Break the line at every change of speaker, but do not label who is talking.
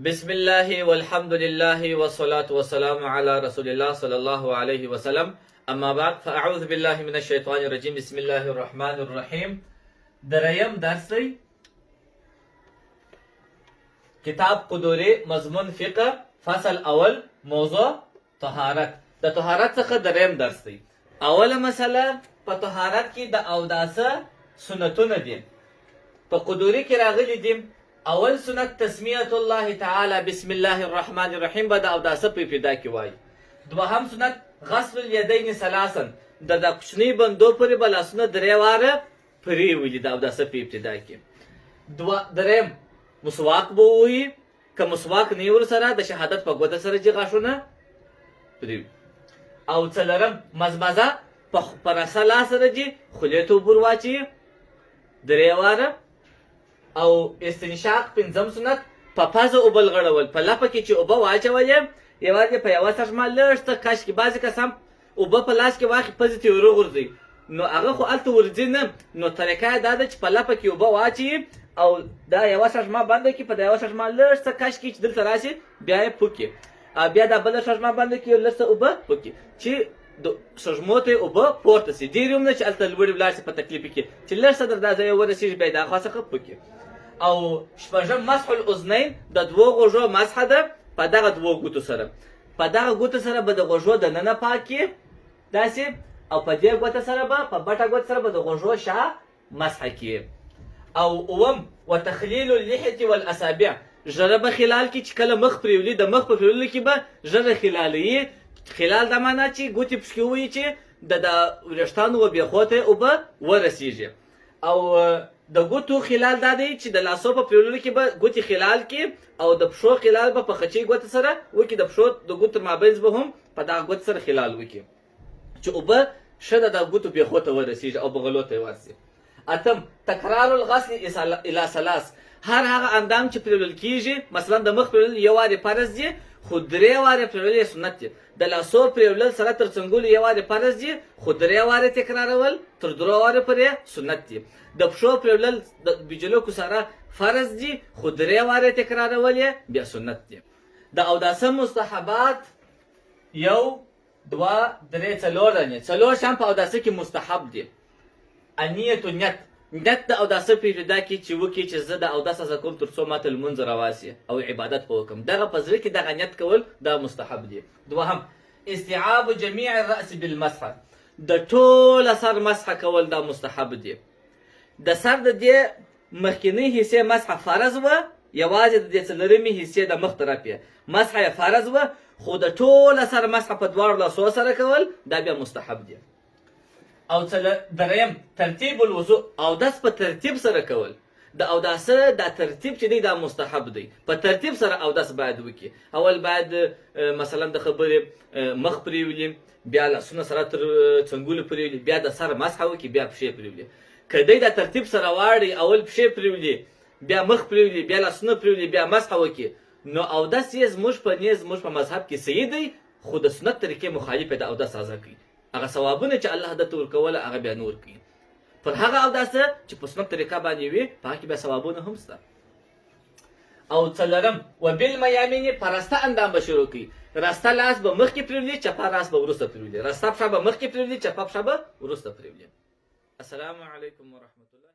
بسم الله والحمد لله والصلاة والسلام على رسول الله صلى الله عليه وسلم. أما بعد فأعوذ بالله من الشيطان الرجيم. بسم الله الرحمن الرحيم. دریم درس دی کتاب قدوری مضمون فقه فصل اول موضوع طهارت. د طهارت څخه دریم درس دی. اوله مسله په طهارت کې د اوداسه سنتونه دي. په قدوری کې راغلي دي اول سنت تسمیت الله تعالی بسم الله الرحمن الرحیم به د اوداسه په ابتدا کې وایي. دوهم سنت غسل الیدین ثلاثا د کوچني بندو پورې به لاسونه درې واره پریولي د اوداسه په ابتدا کې. دریم مسواک به ووهي، که مسواک نه ورسره د شهادت په ګوته سره چې غاښونه پریوي. او څلورم مزمزه په رسه لاس سره چې خولې ته اوبه ورواچوي درې واره. او استنشاق پنځم سنت په پزه اوبه لغړول، په لپه کې چې اوبه واچولې یوازې په یوه سږمه لږ څه کش کې بعضې کسان اوبه په لاس کې واخلي پزې ته یې وروغورځوي، نو هغه خو هلته ورځي نه. نو طریقه یې دا ده چې په لپه کې اوبه واچوي او دا یوه سږمه بنده کړي، په دا یوه سږمه لږ څه کش کړي چې دلته راشي، بیا یې پوکي، بیا دا بله سږمه بنده کړي لږ څه اوبه پوکي چې د سږمو ته یې اوبه پورته سي. ډېر هم نه چې هلته لوړې ولاړ سي په تکلیف کې، چې لږ څه در دا ځای ورسېږي بیا یې دا خوا څخه پوکي. او شپږم مسح الاذنین د دوو غوږو مسحه ده په دغه دوو ګوتو سره. په دغه ګوتو سره به د غوږو دننه پاکي داسې، او په دې ګوته سره به په بټه ګوته سره به د غوږو شا مسحه کیي. او اوم وتخلیل اللحیة والاصابع ژره به خلال کې چې کله مخ پریولي د مخ په پریولو کې به ژره خلالوي. خلال دا معنا چې ګوتې پکې ووایي چې د وریښتانو و بېخو ته اوبه ورسیږي. او د ګوتو خلال دا دی چې د لاسو په پریوللو کې به ګوتې خلال کې، او د پښو خلال به په خچۍ ګوته سره وکړي، د پښو د ګوتو مابینځ به هم په دغه ګوتو سره خلال وکړي چې اوبه ښه د ګوتو بېخو ته ورسېږي او بغلو ته یې ورسي. اتم تکرار الغسل الی ثلاث هر هغه اندام چې پریولل کېږي، مثلا د مخ پریولل یو وارې فرض دي، خو درې وارې پریولل یې سنت دي. د لاسو پریولل سره تر څنګلو یو وارې فرض دي، خو درې وارې تکرارول تر درو وارې پورې سنت دي. د پښو پریولل د بیجلوکو سره فرض دي، خو درې وارې تکرارول یې بیا سنت دي. د اوداسه مستحبات یو دوه درې څلور دانې، څلور شیان په اوداسه کې مستحب دي. انیت و نیت، نیت د اوداسه په ابتدا کې چې وکړي چې زه د اودس هڅه کوم تر څو ماته لمونځ راواسي او عبادت به وکړم، دغه په زړه کې دغه نیت کول دا مستحب دي. دوهم استیعاب جمیع الرأس بالمسح د ټوله سر مسح کول دا مستحب دي. د سر د دې مخکینۍ حصې مسح فرض وه، یوازې د دې څلورمې حصې د مخ طرف یې مسح یې فرض وه، خو د ټوله سر مسح په دواړو لاسو سره کول دا بیا مستحب دي. او دریم ترتیب الوضوء اودس په ترتیب سره کول. د اوداسه دا ترتیب چې دی دا مستحب دی، په ترتیب سره اودس باید وکړي. اول باید مثلا د خبرې مخ پریولي، بیا لاسونه سره تر څنګلو پریولي، بیا د سر مسح وکړي، بیا پښې پریولي. که دی دا ترتیب سره واړي، اول پښې پریولي، بیا مخ پریولي، بیا لاسونه پریولي، بیا مسح وکړي، نو اودس یې زموږ په مذهب کې صحیح دی، خو د سنت طریقې مخالف د اودس ازا کوي. هغه ثوابونه چې الله درته ورکوله هغه بیا نور کوي پر هغه اوداسه چې په سنت طریقه باندې وي، په هغه کې بیا ثوابونه هم شته. او څلورم وبالمیامین په راسته اندام به شروع کوي. راسته لاس به مخکې پریولي، چپه راس به وروسته پریولي، راسته پښه به مخکې پریولي، چپه پښه به وروسته پریولي. السلام علیکم ورحمة الله.